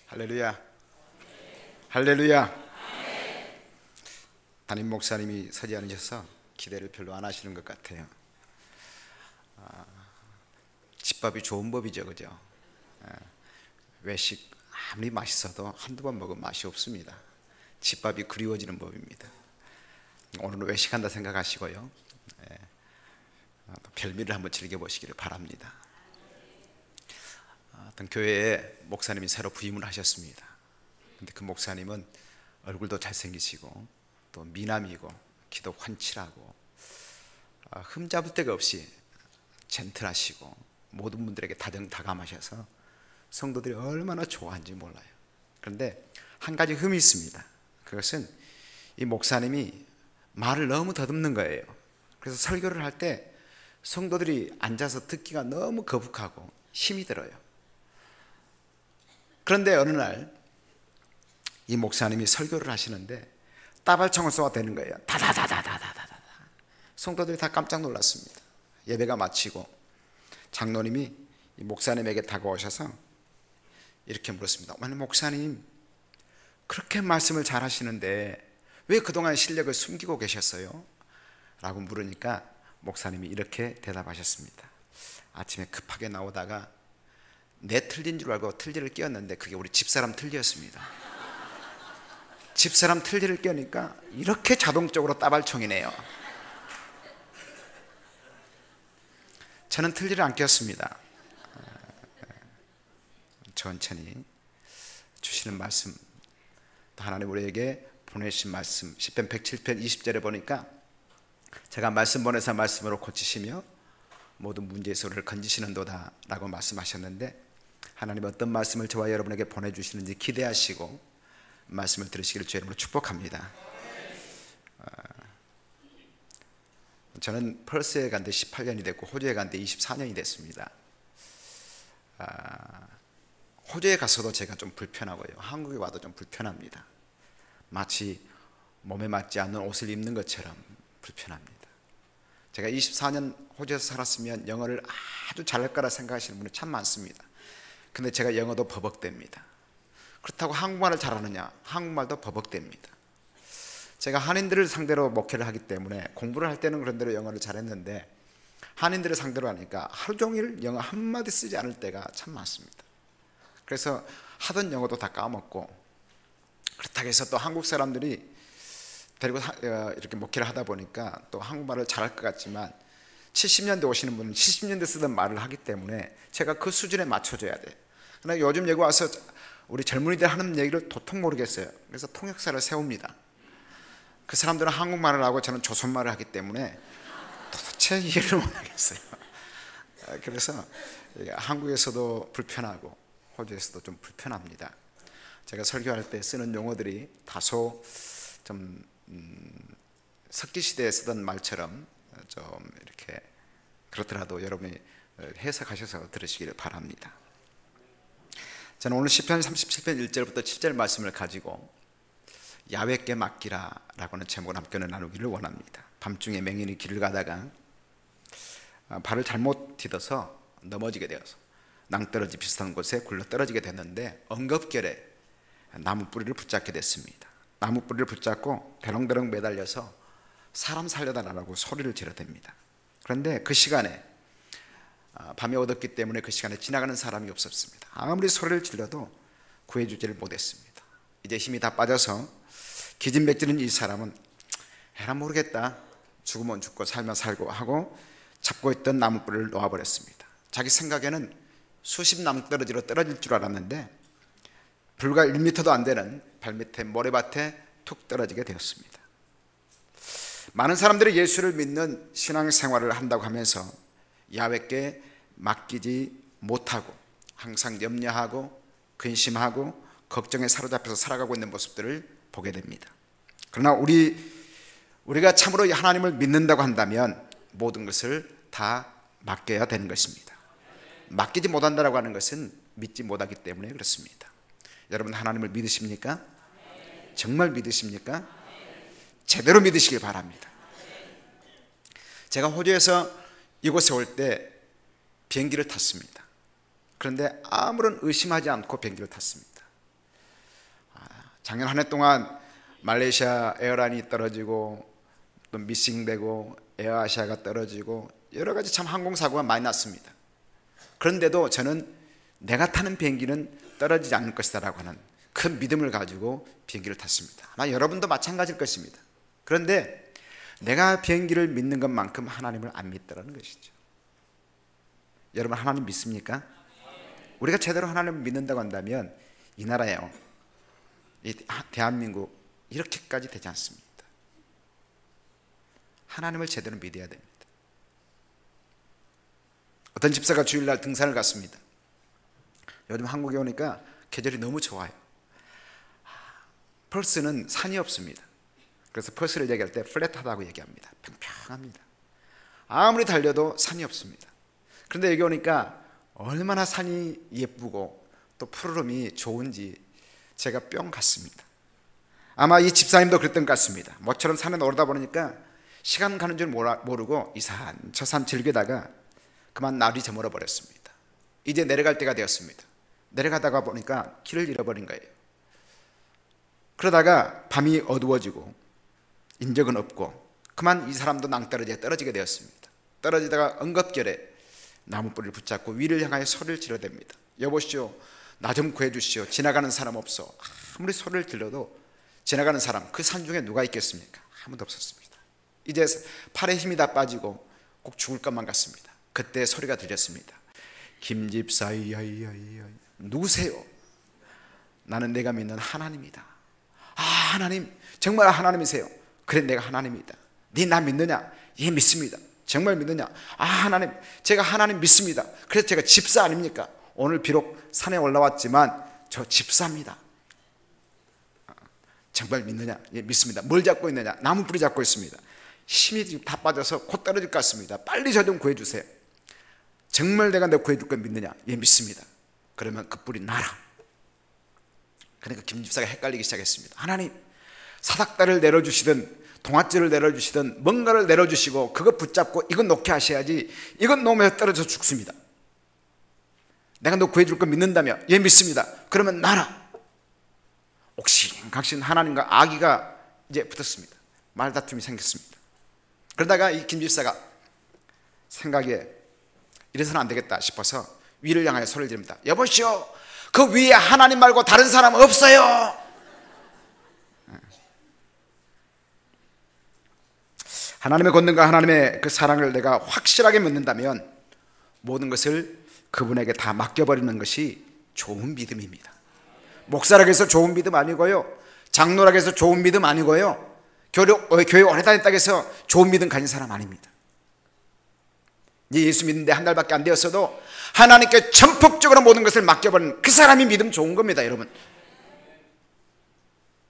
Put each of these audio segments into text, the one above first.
할렐루야. 할렐루야. 담임 목사님이 서지 않으셔서 기대를 별로 안 하시는 것 같아요. 집밥이 좋은 법이죠, 그죠? 외식 아무리 맛있어도 한두 번 먹으면 맛이 없습니다. 집밥이 그리워지는 법입니다. 오늘은 외식한다 생각하시고요, 별미를 한번 즐겨보시기를 바랍니다. 어떤 교회에 목사님이 새로 부임을 하셨습니다. 근데 그 목사님은 얼굴도 잘생기시고 또 미남이고 기도 환칠하고 흠잡을 데가 없이 젠틀하시고 모든 분들에게 다정다감하셔서 성도들이 얼마나 좋아하는지 몰라요. 그런데 한 가지 흠이 있습니다. 그것은 이 목사님이 말을 너무 더듬는 거예요. 그래서 설교를 할 때 성도들이 앉아서 듣기가 너무 거북하고 힘이 들어요. 그런데 어느 날 이 목사님이 설교를 하시는데 따발총을 쏘아대는 거예요. 다다다다다다다다. 성도들이 다 깜짝 놀랐습니다. 예배가 마치고 장로님이 이 목사님에게 다가오셔서 이렇게 물었습니다. 아니, 목사님, 그렇게 말씀을 잘 하시는데 왜 그동안 실력을 숨기고 계셨어요? 라고 물으니까 목사님이 이렇게 대답하셨습니다. 아침에 급하게 나오다가 내 틀린 줄 알고 틀니를 끼웠는데 그게 우리 집사람 틀니였습니다. 집사람 틀니를 끼우니까 이렇게 자동적으로 따발총이네요. 저는 틀니를 안 끼웠습니다. 천천히 주시는 말씀, 또 하나님 우리에게 보내주신 말씀, 시편 107편 20절에 보니까 제가 말씀 보내사 말씀으로 고치시며 모든 문제에서 우리를 건지시는도다 라고 말씀하셨는데, 하나님 어떤 말씀을 저와 여러분에게 보내주시는지 기대하시고 말씀을 들으시기를 주의 이름으로 축복합니다. 저는 펄스에 간 데 18년이 됐고 호주에 간 데 24년이 됐습니다. 호주에 가서도 제가 좀 불편하고요, 한국에 와도 좀 불편합니다. 마치 몸에 맞지 않는 옷을 입는 것처럼 불편합니다. 제가 24년 호주에서 살았으면 영어를 아주 잘할 거라 생각하시는 분이 참 많습니다. 근데 제가 영어도 버벅댑니다. 그렇다고 한국말을 잘하느냐? 한국말도 버벅댑니다. 제가 한인들을 상대로 목회를 하기 때문에 공부를 할 때는 그런 대로 영어를 잘했는데 한인들을 상대로 하니까 하루 종일 영어 한마디 쓰지 않을 때가 참 많습니다. 그래서 하던 영어도 다 까먹고, 그렇다고 해서 또 한국 사람들이 데리고 이렇게 목회를 하다 보니까 또 한국말을 잘할 것 같지만 70년대 오시는 분은 70년대 쓰던 말을 하기 때문에 제가 그 수준에 맞춰줘야 돼요. 그러나 요즘 여기 와서 우리 젊은이들 하는 얘기를 도통 모르겠어요. 그래서 통역사를 세웁니다. 그 사람들은 한국말을 하고 저는 조선말을 하기 때문에 도대체 이해를 못하겠어요. 그래서 한국에서도 불편하고 호주에서도 좀 불편합니다. 제가 설교할 때 쓰는 용어들이 다소 좀 석기시대에 쓰던 말처럼 좀 이렇게 그렇더라도 여러분이 해석하셔서 들으시기를 바랍니다. 저는 오늘 시편 37편 1절부터 7절 말씀을 가지고 야훼께 맡기라 라고 하는 제목을 함께 나누기를 원합니다. 밤중에 맹인이 길을 가다가 발을 잘못 디뎌서 넘어지게 되어서 낭떠러지 비슷한 곳에 굴러 떨어지게 됐는데 엉겁결에 나무 뿌리를 붙잡게 됐습니다. 나무 뿌리를 붙잡고 대롱대롱 매달려서 사람 살려달라고 소리를 지르댑니다. 그런데 그 시간에 밤이 어둡기 때문에 그 시간에 지나가는 사람이 없었습니다. 아무리 소리를 질러도 구해주지를 못했습니다. 이제 힘이 다 빠져서 기진맥진한 이 사람은 에라 모르겠다, 죽으면 죽고 살면 살고 하고 잡고 있던 나무뿌리를 놓아버렸습니다. 자기 생각에는 수십 낭떠러지로 떨어질 줄 알았는데 불과 1m도 안 되는 발밑에 모래밭에 툭 떨어지게 되었습니다. 많은 사람들이 예수를 믿는 신앙생활을 한다고 하면서 야훼께 맡기지 못하고 항상 염려하고 근심하고 걱정에 사로잡혀서 살아가고 있는 모습들을 보게 됩니다. 그러나 우리가 참으로 하나님을 믿는다고 한다면 모든 것을 다 맡겨야 되는 것입니다. 맡기지 못한다고 하는 것은 믿지 못하기 때문에 그렇습니다. 여러분, 하나님을 믿으십니까? 정말 믿으십니까? 제대로 믿으시길 바랍니다. 제가 호주에서 이곳에 올 때 비행기를 탔습니다. 그런데 아무런 의심하지 않고 비행기를 탔습니다. 작년 한 해 동안 말레이시아 에어라인이 떨어지고 또 미싱되고 에어아시아가 떨어지고 여러 가지 참 항공사고가 많이 났습니다. 그런데도 저는 내가 타는 비행기는 떨어지지 않을 것이다 라고 하는 큰 믿음을 가지고 비행기를 탔습니다. 아마 여러분도 마찬가지일 것입니다. 그런데 내가 비행기를 믿는 것만큼 하나님을 안 믿더라는 것이죠. 여러분, 하나님 믿습니까? 우리가 제대로 하나님을 믿는다고 한다면 이 나라요, 이 대한민국 이렇게까지 되지 않습니다. 하나님을 제대로 믿어야 됩니다. 어떤 집사가 주일날 등산을 갔습니다. 요즘 한국에 오니까 계절이 너무 좋아요. 펄스는 산이 없습니다. 그래서 펄스를 얘기할 때 플랫하다고 얘기합니다. 평평합니다. 아무리 달려도 산이 없습니다. 그런데 여기 오니까 얼마나 산이 예쁘고 또 푸르름이 좋은지 제가 뿅 갔습니다. 아마 이 집사님도 그랬던 것 같습니다. 모처럼 산에 오르다 보니까 시간 가는 줄 모르고 이 산, 저 산 즐기다가 그만 날이 저물어 버렸습니다. 이제 내려갈 때가 되었습니다. 내려가다가 보니까 길을 잃어버린 거예요. 그러다가 밤이 어두워지고 인적은 없고 그만 이 사람도 낭떠러지에 떨어지게 되었습니다. 떨어지다가 엉겁결에 나무 뿌리를 붙잡고 위를 향하여 소리를 지르댑니다. 여보시오, 나 좀 구해주시오. 지나가는 사람 없어. 아무리 소리를 질러도 지나가는 사람, 그 산 중에 누가 있겠습니까? 아무도 없었습니다. 이제 팔에 힘이 다 빠지고 꼭 죽을 것만 같습니다. 그때 소리가 들렸습니다. 김집사이, 누구세요? 나는 내가 믿는 하나님이다. 아, 하나님, 정말 하나님이세요? 그래, 내가 하나님이다. 네 나 믿느냐? 예, 믿습니다. 정말 믿느냐? 아, 하나님, 제가 하나님 믿습니다. 그래서 제가 집사 아닙니까? 오늘 비록 산에 올라왔지만 저 집사입니다. 정말 믿느냐? 예, 믿습니다. 뭘 잡고 있느냐? 나무 뿌리 잡고 있습니다. 힘이 지금 다 빠져서 곧 떨어질 것 같습니다. 빨리 저 좀 구해주세요. 정말 내가 너 구해줄 걸 믿느냐? 예, 믿습니다. 그러면 그 뿌리 놔라. 그러니까 김 집사가 헷갈리기 시작했습니다. 하나님, 사닥다를 내려주시든 동아줄을 내려주시든 뭔가를 내려주시고 그거 붙잡고 이건 놓게 하셔야지, 이건 놓으면 떨어져 죽습니다. 내가 너 구해줄 걸 믿는다며? 예, 믿습니다. 그러면 놔라. 옥신각신 하나님과 아기가 이제 붙었습니다. 말다툼이 생겼습니다. 그러다가 이 김 집사가 생각에 이래서는 안 되겠다 싶어서 위를 향하여 소리를 지릅니다. 여보시오, 그 위에 하나님 말고 다른 사람 없어요. 하나님의 권능과 하나님의 그 사랑을 내가 확실하게 믿는다면 모든 것을 그분에게 다 맡겨버리는 것이 좋은 믿음입니다. 목사라고 해서 좋은 믿음 아니고요, 장로라고 해서 좋은 믿음 아니고요, 교회 오래 다녔다고 해서 좋은 믿음 가진 사람 아닙니다. 예수 믿는데 한 달밖에 안 되었어도 하나님께 전폭적으로 모든 것을 맡겨버리는 그 사람이 믿음 좋은 겁니다. 여러분,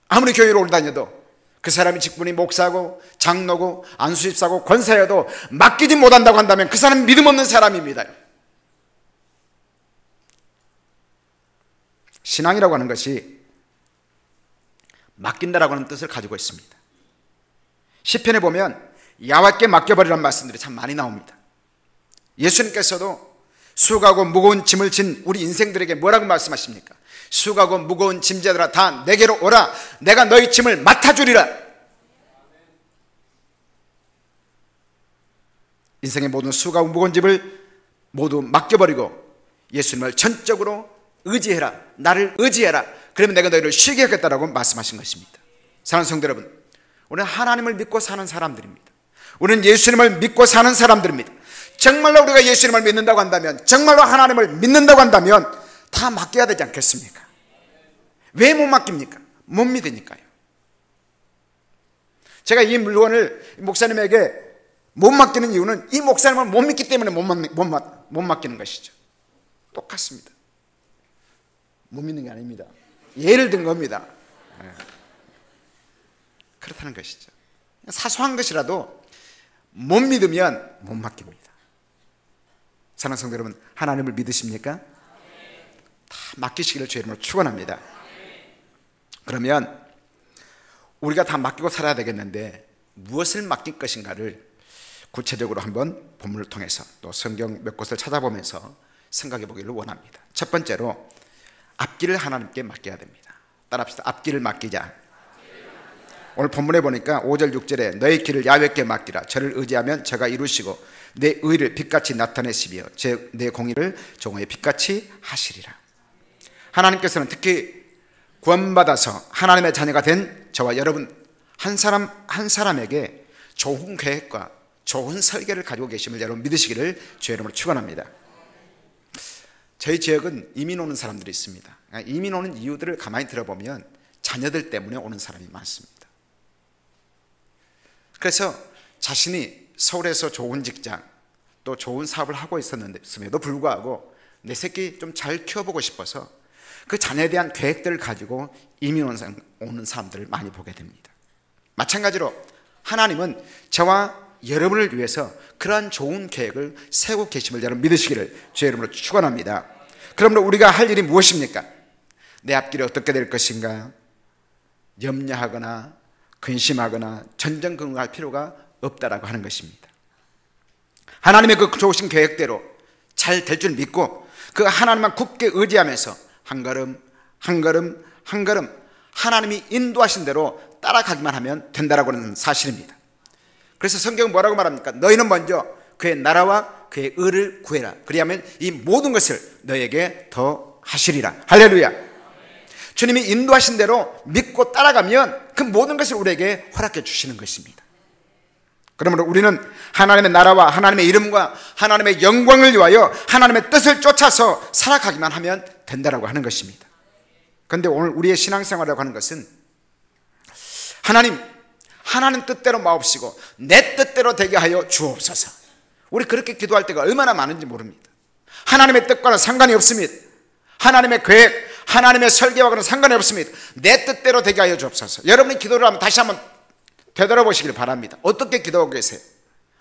아무리 교회를 오래 다녀도 그 사람이 직분이 목사고 장로고 안수집사고 권사여도 맡기지 못한다고 한다면 그 사람은 믿음 없는 사람입니다. 신앙이라고 하는 것이 맡긴다라고 하는 뜻을 가지고 있습니다. 시편에 보면 야훼께 맡겨버리라는 말씀들이 참 많이 나옵니다. 예수님께서도 수고하고 무거운 짐을 진 우리 인생들에게 뭐라고 말씀하십니까? 수고하고 무거운 짐자들아 다 내게로 오라, 내가 너희 짐을 맡아주리라. 인생의 모든 수고하고 무거운 짐을 모두 맡겨버리고 예수님을 전적으로 의지해라, 나를 의지해라. 그러면 내가 너희를 쉬게 하겠다라고 말씀하신 것입니다. 사랑하는 성도 여러분, 우리는 하나님을 믿고 사는 사람들입니다. 우리는 예수님을 믿고 사는 사람들입니다. 정말로 우리가 예수님을 믿는다고 한다면, 정말로 하나님을 믿는다고 한다면 다 맡겨야 되지 않겠습니까? 왜 못 맡깁니까? 못 믿으니까요. 제가 이 물건을 목사님에게 못 맡기는 이유는 이 목사님을 못 믿기 때문에 못 맡기는 것이죠. 똑같습니다. 못 믿는 게 아닙니다. 예를 든 겁니다. 그렇다는 것이죠. 사소한 것이라도 못 믿으면 못 맡깁니다. 사랑하는 성도 여러분, 하나님을 믿으십니까? 다 맡기시기를 주의 이름으로 축원합니다. 그러면 우리가 다 맡기고 살아야 되겠는데 무엇을 맡길 것인가를 구체적으로 한번 본문을 통해서 또 성경 몇 곳을 찾아보면서 생각해 보기를 원합니다. 첫 번째로 앞길을 하나님께 맡겨야 됩니다. 따라합시다. 앞길을 맡기자. 오늘 본문에 보니까 5절 6절에 너의 길을 야훼께 맡기라. 저를 의지하면 저가 이루시고 내 의를 빛같이 나타내시며 내 공의를 종의 빛같이 하시리라. 하나님께서는 특히 구원받아서 하나님의 자녀가 된 저와 여러분 한 사람 한 사람에게 좋은 계획과 좋은 설계를 가지고 계심을 여러분 믿으시기를 주의 이름으로 축원합니다. 저희 지역은 이민 오는 사람들이 있습니다. 이민 오는 이유들을 가만히 들어보면 자녀들 때문에 오는 사람이 많습니다. 그래서 자신이 서울에서 좋은 직장 또 좋은 사업을 하고 있었음에도 불구하고 내 새끼 좀 잘 키워보고 싶어서 그 자녀에 대한 계획들을 가지고 이민 오는 사람들을 많이 보게 됩니다. 마찬가지로 하나님은 저와 여러분을 위해서 그러한 좋은 계획을 세우고 계심을 여러분 믿으시기를 주의 이름으로 축원합니다. 그러므로 우리가 할 일이 무엇입니까? 내 앞길이 어떻게 될 것인가 염려하거나 근심하거나 전전긍긍할 필요가 없다라고 하는 것입니다. 하나님의 그 좋으신 계획대로 잘 될 줄 믿고 그 하나님만 굳게 의지하면서 한 걸음 한 걸음 한 걸음 하나님이 인도하신 대로 따라가기만 하면 된다라고 하는 사실입니다. 그래서 성경은 뭐라고 말합니까? 너희는 먼저 그의 나라와 그의 의를 구해라. 그리하면 이 모든 것을 너에게 더 하시리라. 할렐루야. 주님이 인도하신 대로 믿고 따라가면 그 모든 것을 우리에게 허락해 주시는 것입니다. 그러므로 우리는 하나님의 나라와 하나님의 이름과 하나님의 영광을 위하여 하나님의 뜻을 쫓아서 살아가기만 하면 된다라고 하는 것입니다. 그런데 오늘 우리의 신앙생활이라고 하는 것은 하나님 뜻대로 마옵시고 내 뜻대로 되게 하여 주옵소서. 우리 그렇게 기도할 때가 얼마나 많은지 모릅니다. 하나님의 뜻과는 상관이 없습니다. 하나님의 계획, 하나님의 설계와는 상관이 없습니다. 내 뜻대로 되게 하여 주옵소서. 여러분이 기도를 하면 다시 한번 되돌아보시길 바랍니다. 어떻게 기도하고 계세요?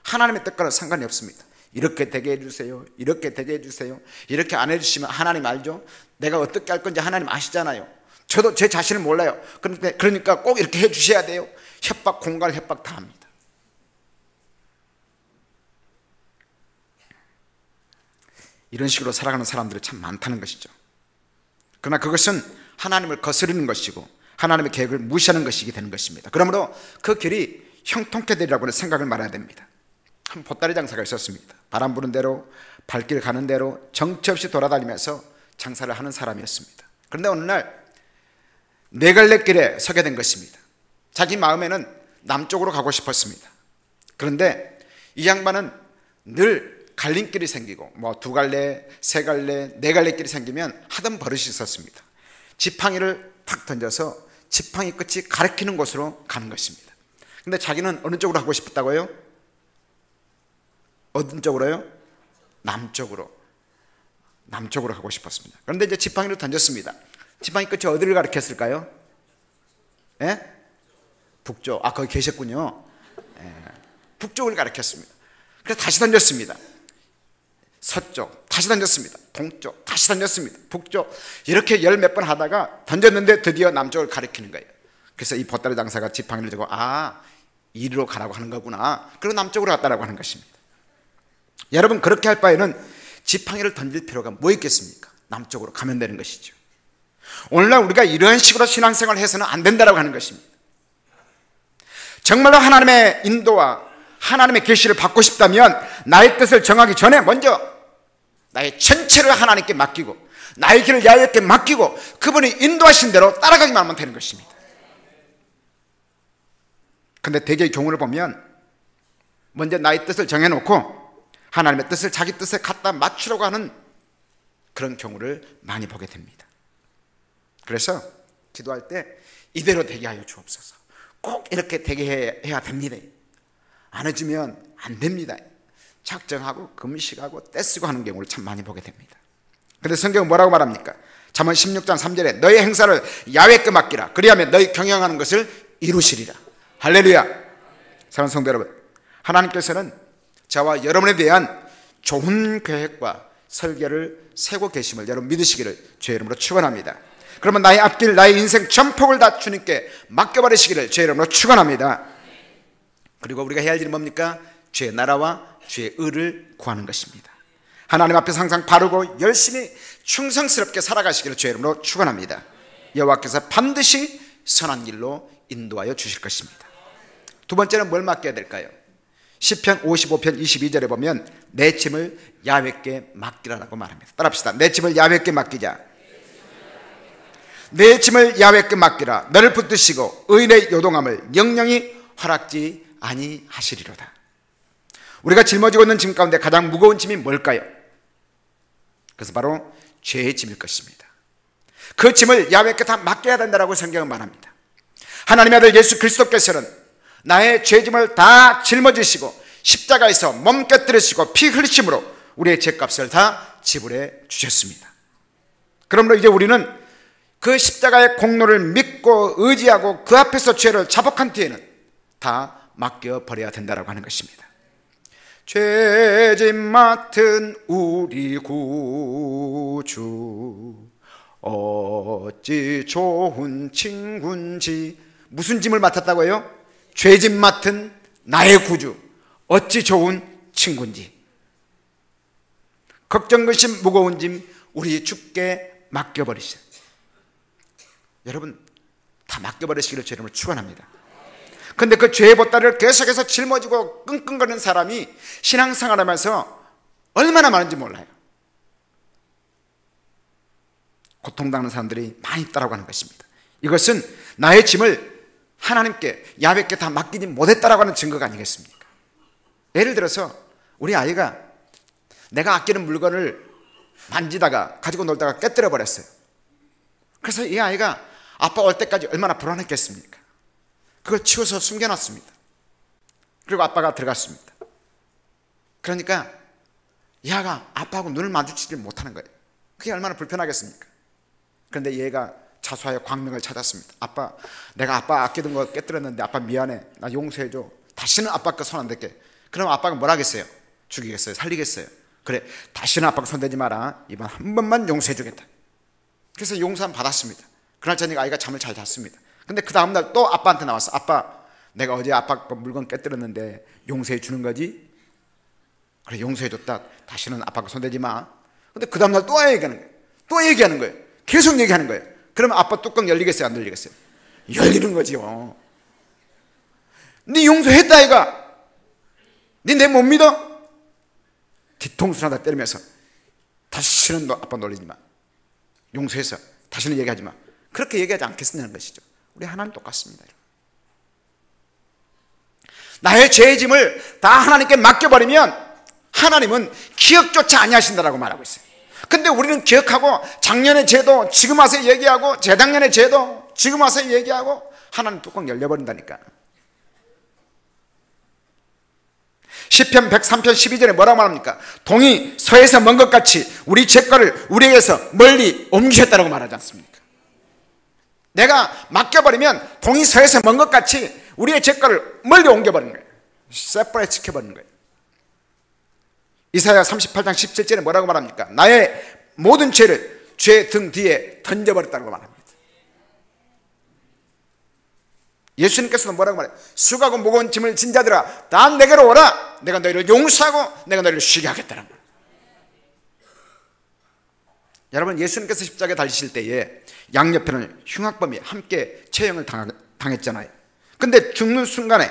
하나님의 뜻과는 상관이 없습니다. 이렇게 되게 해주세요. 이렇게 되게 해주세요. 이렇게 안 해주시면 하나님 알죠? 내가 어떻게 할 건지 하나님 아시잖아요. 저도 제 자신을 몰라요. 그러니까 꼭 이렇게 해주셔야 돼요. 협박, 공갈, 협박 다 합니다. 이런 식으로 살아가는 사람들이 참 많다는 것이죠. 그러나 그것은 하나님을 거스르는 것이고 하나님의 계획을 무시하는 것이게 되는 것입니다. 그러므로 그 길이 형통케 되리라고 하는 생각을 말해야 됩니다. 한 보따리 장사가 있었습니다. 바람 부는 대로 발길 가는 대로 정처 없이 돌아다니면서 장사를 하는 사람이었습니다. 그런데 어느 날 네 갈래 길에 서게 된 것입니다. 자기 마음에는 남쪽으로 가고 싶었습니다. 그런데 이 양반은 늘 갈림길이 생기고 뭐 두 갈래, 세 갈래, 네 갈래 길이 생기면 하던 버릇이 있었습니다. 지팡이를 탁 던져서 지팡이 끝이 가리키는 곳으로 가는 것입니다. 근데 자기는 어느 쪽으로 가고 싶었다고요? 어느 쪽으로요? 남쪽으로 가고 싶었습니다. 그런데 이제 지팡이를 던졌습니다. 지팡이 끝이 어디를 가리켰을까요? 예? 북쪽. 아, 거기 계셨군요. 예. 북쪽을 가리켰습니다. 그래서 다시 던졌습니다. 서쪽, 다시 던졌습니다. 동쪽, 다시 던졌습니다. 북쪽. 이렇게 열 몇 번 하다가 던졌는데 드디어 남쪽을 가리키는 거예요. 그래서 이 보따리 장사가 지팡이를 들고 이리로 가라고 하는 거구나. 그리고 남쪽으로 갔다라고 하는 것입니다. 여러분, 그렇게 할 바에는 지팡이를 던질 필요가 뭐 있겠습니까? 남쪽으로 가면 되는 것이죠. 오늘날 우리가 이런 식으로 신앙생활을 해서는 안 된다라고 하는 것입니다. 정말로 하나님의 인도와 하나님의 계시를 받고 싶다면 나의 뜻을 정하기 전에 먼저 나의 전체를 하나님께 맡기고 나의 길을 야훼께 맡기고 그분이 인도하신 대로 따라가기만 하면 되는 것입니다. 그런데 대개의 경우를 보면 먼저 나의 뜻을 정해놓고 하나님의 뜻을 자기 뜻에 갖다 맞추려고 하는 그런 경우를 많이 보게 됩니다. 그래서 기도할 때 이대로 되게 하여 주옵소서. 꼭 이렇게 되게 해야 됩니다. 안 해주면 안 됩니다. 작정하고 금식하고 떼쓰고 하는 경우를 참 많이 보게 됩니다. 그런데 성경은 뭐라고 말합니까? 잠언 16장 3절에 너의 행사를 야훼께 맡기라. 그리하면 너희 경영하는 것을 이루시리라. 할렐루야. 사랑하는 성도 여러분, 하나님께서는 저와 여러분에 대한 좋은 계획과 설계를 세고 계심을 여러분 믿으시기를 주의 이름으로 축원합니다. 그러면 나의 앞길, 나의 인생 전폭을 다 주님께 맡겨버리시기를 주의 이름으로 축원합니다. 그리고 우리가 해야 할 일은 뭡니까? 주의 나라와 주의 의를 구하는 것입니다. 하나님 앞에서 항상 바르고 열심히 충성스럽게 살아가시기를 주의 이름으로 축원합니다. 여호와께서 반드시 선한 길로 인도하여 주실 것입니다. 두 번째는 뭘 맡겨야 될까요? 시편 55편 22절에 보면 내 짐을 야훼께 맡기라라고 말합니다. 따라합시다. 내 짐을 야훼께 맡기자. 내 짐을 야훼께 맡기라. 너를 붙드시고 의인의 요동함을 영영이 허락지 아니하시리로다. 우리가 짊어지고 있는 짐 가운데 가장 무거운 짐이 뭘까요? 그것은 바로 죄의 짐일 것입니다. 그 짐을 야훼께 다 맡겨야 된다고 성경은 말합니다. 하나님의 아들 예수 그리스도께서는 나의 죄 짐을 다 짊어지시고 십자가에서 몸 깨뜨리시고 피 흘리심으로 우리의 죄값을 다 지불해 주셨습니다. 그러므로 이제 우리는 그 십자가의 공로를 믿고 의지하고 그 앞에서 죄를 자복한 뒤에는 다 맡겨버려야 된다고 하는 것입니다. 죄짐 맡은 우리 구주 어찌 좋은 친구인지. 무슨 짐을 맡았다고요? 죄짐 맡은 나의 구주 어찌 좋은 친구인지. 걱정 근심 무거운 짐 우리 주께 맡겨버리시오. 여러분 다 맡겨버리시기를 주님을 축원합니다. 그런데 그 죄의 보따리를 계속해서 짊어지고 끙끙거리는 사람이 신앙생활하면서 얼마나 많은지 몰라요. 고통당하는 사람들이 많이 있다고 하는 것입니다. 이것은 나의 짐을 하나님께 야훼께 다 맡기지 못했다라고 하는 증거가 아니겠습니까? 예를 들어서 우리 아이가 내가 아끼는 물건을 만지다가 가지고 놀다가 깨뜨려 버렸어요. 그래서 이 아이가 아빠 올 때까지 얼마나 불안했겠습니까? 그걸 치워서 숨겨놨습니다. 그리고 아빠가 들어갔습니다. 그러니까 이 아이가 아빠하고 눈을 마주치지 못하는 거예요. 그게 얼마나 불편하겠습니까? 그런데 얘가 자수하여 광명을 찾았습니다. 아빠, 내가 아빠 아끼던 거 깨뜨렸는데 아빠 미안해. 나 용서해줘. 다시는 아빠 거 손 안 댈게. 그럼 아빠가 뭐라 하겠어요? 죽이겠어요? 살리겠어요? 그래, 다시는 아빠가 손대지 마라. 이번 한 번만 용서해주겠다. 그래서 용서함 받았습니다. 그날 저녁에 아이가 잠을 잘 잤습니다. 근데 그 다음날 또 아빠한테 나왔어. 아빠, 내가 어제 아빠 물건 깨뜨렸는데 용서해 주는 거지? 그래, 용서해줬다. 다시는 아빠 거 손대지 마. 근데 그 다음날 또 얘기하는 거예요. 또 얘기하는 거예요. 계속 얘기하는 거예요. 그러면 아빠 뚜껑 열리겠어요? 안 열리겠어요? 열리는 거지요. 네 용서했다 아이가. 네 내 못 믿어? 뒤통수 하나 때리면서 다시는 너 아빠 놀리지 마. 용서해서 다시는 얘기하지 마. 그렇게 얘기하지 않겠느냐는 것이죠. 우리 하나님 똑같습니다. 나의 죄의 짐을 다 하나님께 맡겨버리면 하나님은 기억조차 아니하신다라고 말하고 있어요. 근데 우리는 기억하고 작년의 죄도 지금 와서 얘기하고 재작년의 죄도 지금 와서 얘기하고 하나님 뚜껑 열려버린다니까. 시편 103편 12절에 뭐라고 말합니까? 동이 서에서 먼 것 같이 우리 죄과를 우리에게서 멀리 옮기셨다고 말하지 않습니까? 내가 맡겨버리면 동이 서에서 먼 것 같이 우리의 죄과를 멀리 옮겨버리는 거예요. 세퍼레이트 시켜버리는 거예요. 이사야 38장 17절에 뭐라고 말합니까? 나의 모든 죄를 죄 등 뒤에 던져버렸다고 말합니다. 예수님께서는 뭐라고 말해요? 수고하고 무거운 짐을 진 자들아 다 내게로 오라. 내가 너희를 용서하고 내가 너희를 쉬게 하겠다는 거예요. 여러분, 예수님께서 십자가에 달리실 때에 양옆에는 흉악범이 함께 처형을 당했잖아요. 근데 죽는 순간에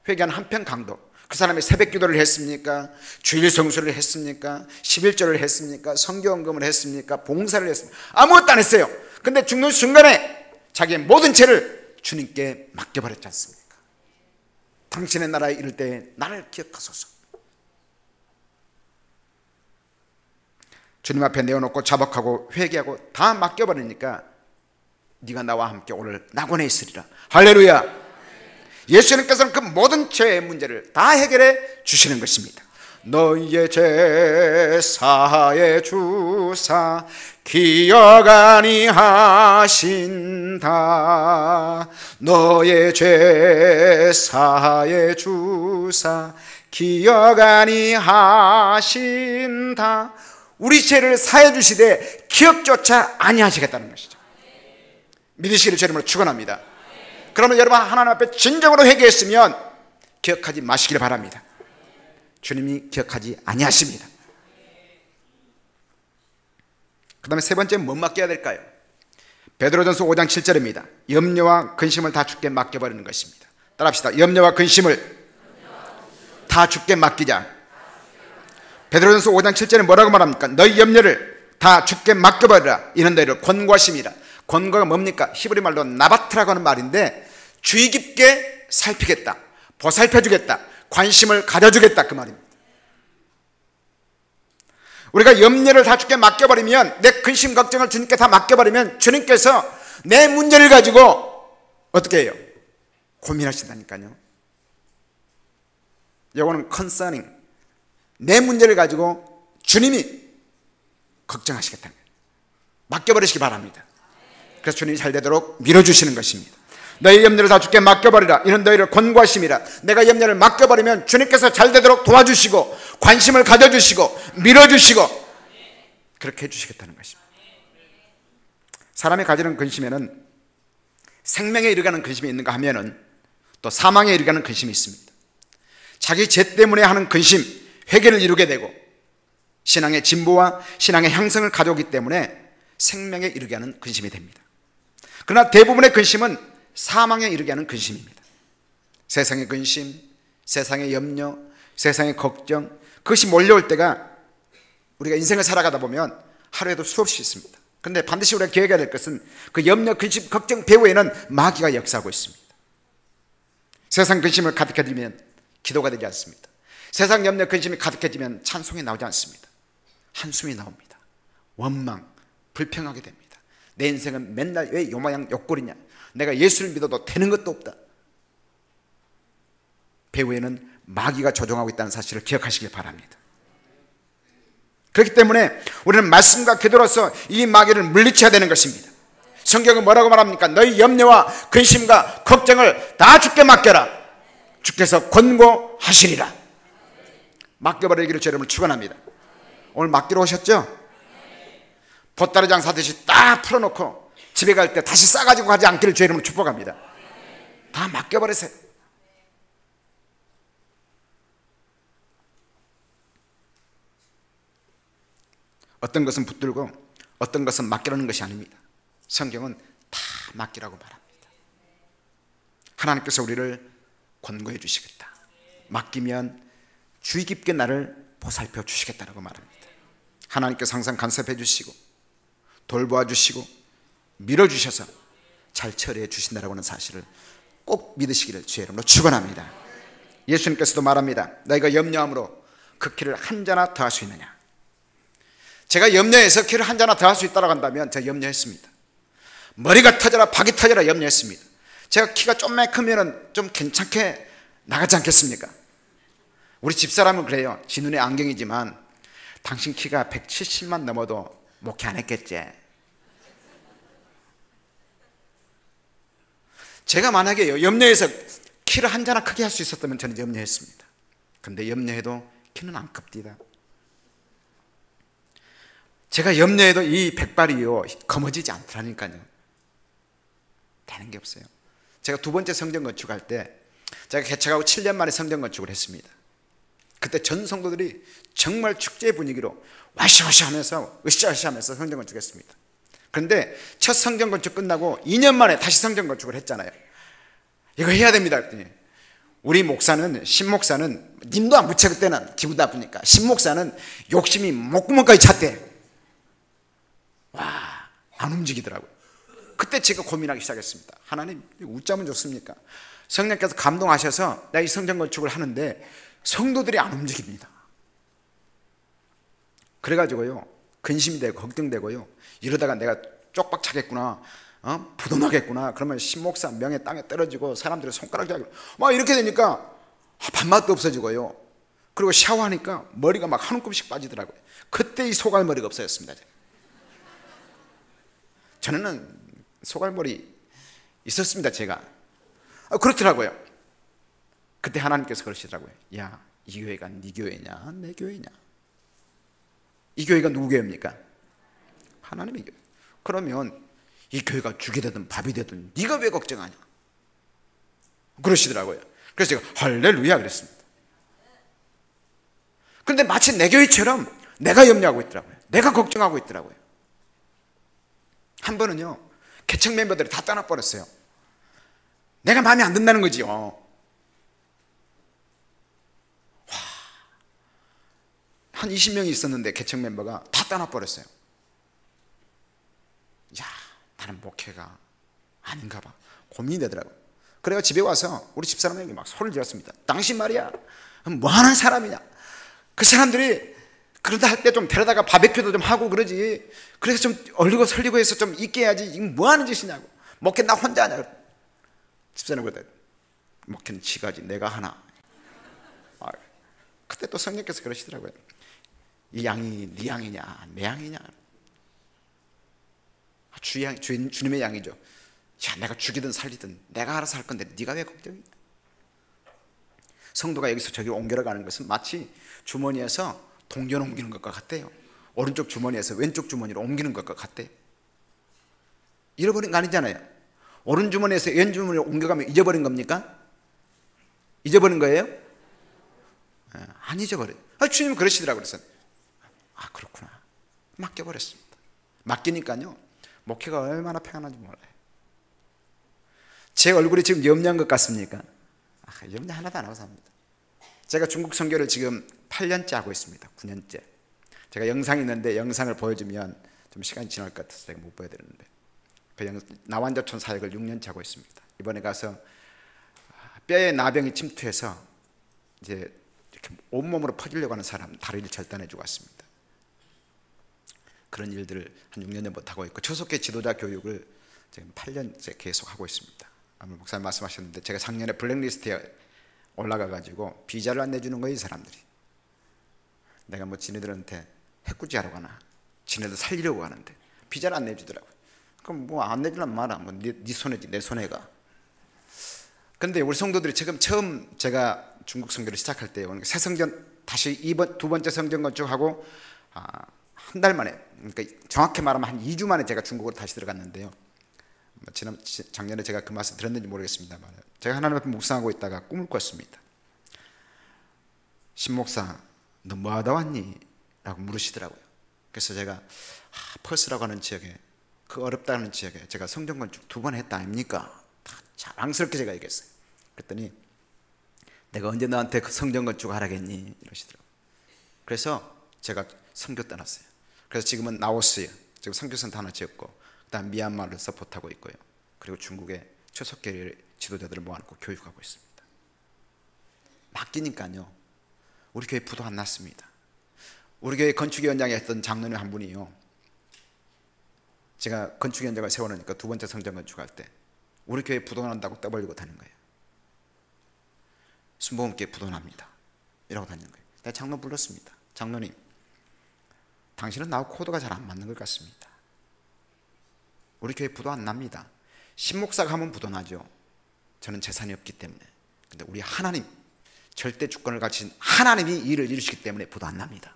회개한 한편 강도, 그 사람이 새벽 기도를 했습니까? 주일 성수를 했습니까? 11조를 했습니까? 성경금을 했습니까? 봉사를 했습니까? 아무것도 안 했어요. 근데 죽는 순간에 자기의 모든 죄를 주님께 맡겨버렸지 않습니까? 당신의 나라에 이를 때 나를 기억하소서. 주님 앞에 내어놓고 자복하고 회개하고 다 맡겨버리니까 네가 나와 함께 오늘 낙원에 있으리라. 할렐루야. 예수님께서는 그 모든 죄의 문제를 다 해결해 주시는 것입니다. 너희의 죄 사하여 주사 기억 아니하신다. 너의 죄 사하여 주사 기억 아니하신다. 우리 죄를 사해 주시되 기억조차 아니하시겠다는 것이죠. 믿으시기를 주님으로 축원합니다. 그러면 여러분 하나님 앞에 진정으로 회개했으면 기억하지 마시길 바랍니다. 주님이 기억하지 아니하십니다. 그 다음에 세 번째 뭐 맡겨야 될까요? 베드로전서 5장 7절입니다. 염려와 근심을 다 주께 맡겨버리는 것입니다. 따라합시다. 염려와 근심을 다 주께 맡기자. 베드로전서 5장 7절에 뭐라고 말합니까? 너희 염려를 다 주께 맡겨버리라. 이는 너희를 권고하심이라. 권고가 뭡니까? 히브리 말로 나바트라고 하는 말인데 주의 깊게 살피겠다, 보살펴주겠다, 관심을 가져주겠다, 그 말입니다. 우리가 염려를 다 주께 맡겨버리면, 내 근심 걱정을 주님께 다 맡겨버리면 주님께서 내 문제를 가지고 어떻게 해요? 고민하신다니까요. 요거는 concerning, 내 문제를 가지고 주님이 걱정하시겠다는 거예요. 맡겨버리시기 바랍니다. 그래서 주님이 잘 되도록 밀어주시는 것입니다. 너희 염려를 다 주께 맡겨버리라. 이는 너희를 권고하심이라. 내가 염려를 맡겨버리면 주님께서 잘 되도록 도와주시고 관심을 가져주시고 밀어주시고 그렇게 해주시겠다는 것입니다. 사람이 가지는 근심에는 생명에 이르가는 근심이 있는가 하면은 또 사망에 이르가는 근심이 있습니다. 자기 죄 때문에 하는 근심, 회개를 이루게 되고 신앙의 진보와 신앙의 향성을 가져오기 때문에 생명에 이르게 하는 근심이 됩니다. 그러나 대부분의 근심은 사망에 이르게 하는 근심입니다. 세상의 근심, 세상의 염려, 세상의 걱정, 그것이 몰려올 때가 우리가 인생을 살아가다 보면 하루에도 수없이 있습니다. 그런데 반드시 우리가 기억해야 될 것은 그 염려, 근심, 걱정 배후에는 마귀가 역사하고 있습니다. 세상 근심을 가득해지면 기도가 되지 않습니다. 세상 염려, 근심이 가득해지면 찬송이 나오지 않습니다. 한숨이 나옵니다. 원망, 불평하게 됩니다. 내 인생은 맨날 왜 요 모양 요 꼴이냐, 내가 예수를 믿어도 되는 것도 없다. 배후에는 마귀가 조종하고 있다는 사실을 기억하시길 바랍니다. 그렇기 때문에 우리는 말씀과 기도로서 이 마귀를 물리쳐야 되는 것입니다. 성경은 뭐라고 말합니까? 너희 염려와 근심과 걱정을 다 주께 맡겨라. 주께서 권고하시리라. 맡겨버리기를 주 여러분을 축원합니다. 오늘 맡기러 오셨죠? 보따리 장사듯이 딱 풀어놓고 집에 갈 때 다시 싸가지고 가지 않기를 주 이름으로 축복합니다. 다 맡겨버리세요. 어떤 것은 붙들고 어떤 것은 맡기라는 것이 아닙니다. 성경은 다 맡기라고 말합니다. 하나님께서 우리를 권고해 주시겠다. 맡기면 주의 깊게 나를 보살펴 주시겠다라고 말합니다. 하나님께서 항상 간섭해 주시고 돌보아 주시고 밀어주셔서 잘 처리해 주신다라고 하는 사실을 꼭 믿으시기를 주의 이름으로 축원합니다. 예수님께서도 말합니다. 너희가 염려함으로 그 키를 한 자나 더할 수 있느냐. 제가 염려해서 키를 한 자나 더할 수 있다고 한다면 제가 염려했습니다. 머리가 터져라 박이 터져라 염려했습니다. 제가 키가 좀만 크면 좀 괜찮게 나가지 않겠습니까? 우리 집사람은 그래요. 지 눈에 안경이지만 당신 키가 170만 넘어도 목회 안 했겠지. 제가 만약에 염려해서 키를 한 자나 크게 할 수 있었다면 저는 염려했습니다. 그런데 염려해도 키는 안 큽니다. 제가 염려해도 이 백발이요 검어지지 않더라니까요. 되는 게 없어요. 제가 두 번째 성전 건축할 때 제가 개척하고 7년 만에 성전 건축을 했습니다. 그때 전 성도들이 정말 축제 분위기로 와시와시 하면서 으쌰으쌰 하면서 성전 건축했습니다. 그런데 첫 성전 건축 끝나고 2년 만에 다시 성전 건축을 했잖아요. 이거 해야 됩니다 그랬더니 우리 목사는, 신목사는, 님도 안 붙여 그때는 기분 나쁘니까, 신목사는 욕심이 목구멍까지 찼대. 와, 안 움직이더라고요. 그때 제가 고민하기 시작했습니다. 하나님, 웃자면 좋습니까? 성령께서 감동하셔서 내가 이 성전 건축을 하는데 성도들이 안 움직입니다. 그래가지고요 근심이 되고 걱정되고요 이러다가 내가 쪽박 차겠구나, 부도나겠구나, 그러면 신목사 명예 땅에 떨어지고 사람들의 손가락 잡고 막 이렇게 되니까 밥맛도 없어지고요. 그리고 샤워하니까 머리가 막 한 움큼씩 빠지더라고요. 그때 이 소갈머리가 없어졌습니다. 전에는 소갈머리 있었습니다. 제가 그렇더라고요. 그때 하나님께서 그러시더라고요. 야, 이 교회가 네 교회냐 내 교회냐? 이 교회가 누구 교회입니까? 하나님의 교회. 그러면 이 교회가 죽이 되든 밥이 되든 네가 왜 걱정하냐? 그러시더라고요. 그래서 제가 할렐루야 그랬습니다. 그런데 마치 내 교회처럼 내가 염려하고 있더라고요. 내가 걱정하고 있더라고요. 한 번은요 개척 멤버들이 다 떠나버렸어요. 내가 마음에 안 든다는 거지요. 한 20명이 있었는데 개척 멤버가 다 떠나버렸어요. 야, 나는 목회가 아닌가 봐. 고민이 되더라고요. 그래서 집에 와서 우리 집사람에게 막 소리를 질렀습니다. 당신 말이야, 뭐 하는 사람이냐. 그 사람들이 그러다 할 때 좀 데려다가 바베큐도 좀 하고 그러지. 그래서 좀 얼리고 설리고 해서 좀 있게 해야지. 이거 뭐 하는 짓이냐고. 목회 나 혼자 하냐. 집사람 그러다, 목회는 지가지 내가 하나. 그때 또 성령께서 그러시더라고요. 이 양이 네 양이냐 내 양이냐. 주님의 양이죠. 야, 내가 죽이든 살리든 내가 알아서 할 건데 네가 왜 걱정이냐. 성도가 여기서 저기로 옮겨가는 것은 마치 주머니에서 동전 옮기는 것과 같대요. 오른쪽 주머니에서 왼쪽 주머니로 옮기는 것과 같대요. 잃어버린 거 아니잖아요. 오른 주머니에서 왼 주머니로 옮겨가면 잊어버린 겁니까? 잊어버린 거예요? 안 잊어버려요. 주님 그러시더라고요. 그래서 그렇구나. 맡겨버렸습니다. 맡기니까요, 목회가 얼마나 평안한지 몰라요. 제 얼굴이 지금 염려한 것 같습니까? 염려 하나도 안 하고 삽니다. 제가 중국 선교를 지금 8년째 하고 있습니다. 9년째. 제가 영상이 있는데 영상을 보여주면 좀 시간이 지날 것 같아서 제가 못 보여드렸는데, 나완저촌 사역을 6년째 하고 있습니다. 이번에 가서 뼈에 나병이 침투해서 이제 이렇게 온몸으로 퍼지려고 하는 사람 다리를 절단해주고 왔습니다. 그런 일들을 한 6년 전부터 하고 있고, 초속계 지도자 교육을 지금 8년째 계속 하고 있습니다. 아마 목사님 말씀하셨는데, 제가 작년에 블랙리스트에 올라가가지고 비자를 안 내주는 거예요. 이 사람들이. 내가 뭐 지네들한테 해꾸지하러 가나, 지네들 살리려고 하는데 비자를 안 내주더라고요. 그럼 뭐 안 내주란 말아. 뭐 네 손해지 내 손해가. 근데 우리 성도들이 지금 처음 제가 중국 선교를 시작할 때 새 성전 다시 두 번째 성전 건축하고 한 달 만에, 그러니까 정확히 말하면 한 2주 만에 제가 중국으로 다시 들어갔는데요. 작년에 제가 그 말씀 들었는지 모르겠습니다만, 제가 하나님 앞에 묵상하고 있다가 꿈을 꿨습니다. 신목사, 너 뭐 하다 왔니? 라고 물으시더라고요. 그래서 제가 퍼스라고 하는 지역에, 그 어렵다는 지역에 제가 성전 건축 2번 했다 아닙니까? 자랑스럽게 제가 얘기했어요. 그랬더니 내가 언제 너한테 그 성전 건축 하라겠니? 이러시더라고요. 그래서 제가 선교 떠났어요. 그래서 지금은 라오스에 지금 선교센터 하나 지었고, 그다음 미얀마를 서포트하고 있고요. 그리고 중국의 초속계 지도자들을 모아놓고 교육하고 있습니다. 맡기니까요, 우리 교회 부도 안 났습니다. 우리 교회 건축위원장에 했던 장로님 한 분이요, 제가 건축위원장을 세워놓으니까 2번째 성전 건축할 때 우리 교회 부도 난다고 떠벌리고 다니는 거예요. 순복음교회 부도 납니다 이라고 다니는 거예요. 내가 장로 불렀습니다. 장로님, 당신은 나하고 코드가 잘 안 맞는 것 같습니다. 우리 교회 부도 안 납니다. 신목사가 하면 부도 나죠. 저는 재산이 없기 때문에. 근데 우리 하나님, 절대 주권을 가진 하나님이 일을 이루시기 때문에 부도 안 납니다.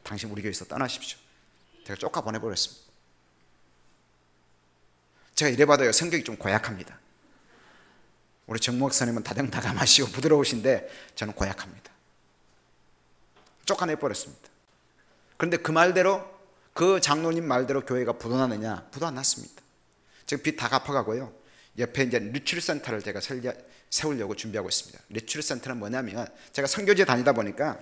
당신 우리 교회에서 떠나십시오. 제가 쫓아 보내버렸습니다. 제가 이래봐도요, 성격이 좀 고약합니다. 우리 정 목사님은 다정다감하시고 부드러우신데 저는 고약합니다. 쫓아내버렸습니다. 그런데 그 말대로, 그 장로님 말대로 교회가 부도 나느냐? 부도 안 났습니다. 지금 빚 다 갚아가고요, 옆에 이제 리트리트 센터를 제가 세우려고 준비하고 있습니다. 리트리트 센터는 뭐냐면, 제가 선교지에 다니다 보니까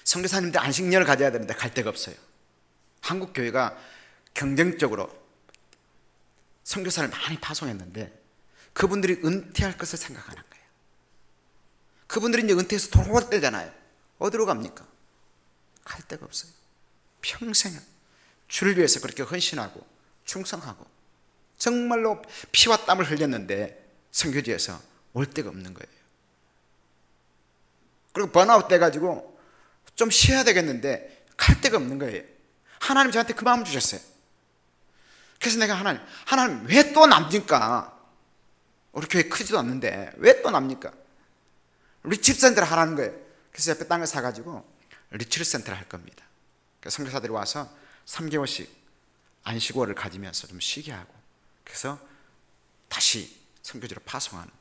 선교사님들 안식년을 가져야 되는데 갈 데가 없어요. 한국 교회가 경쟁적으로 선교사를 많이 파송했는데 그분들이 은퇴할 것을 생각 안 한 거예요. 그분들이 이제 은퇴해서 돌아올 때잖아요. 어디로 갑니까? 갈 데가 없어요. 평생 주를 위해서 그렇게 헌신하고 충성하고 정말로 피와 땀을 흘렸는데 선교지에서 올 데가 없는 거예요. 그리고 번아웃 돼가지고 좀 쉬어야 되겠는데 갈 데가 없는 거예요. 하나님 저한테 그 마음을 주셨어요. 그래서 내가 하나님 왜 또 납니까? 우리 교회 크지도 않는데 왜 또 납니까? 리트리트 센터를 하라는 거예요. 그래서 옆에 땅을 사가지고 리트리트 센터를 할 겁니다. 그래서 선교사들이 와서 3개월씩 안식월을 가지면서 좀 쉬게 하고, 그래서 다시 선교지로 파송하는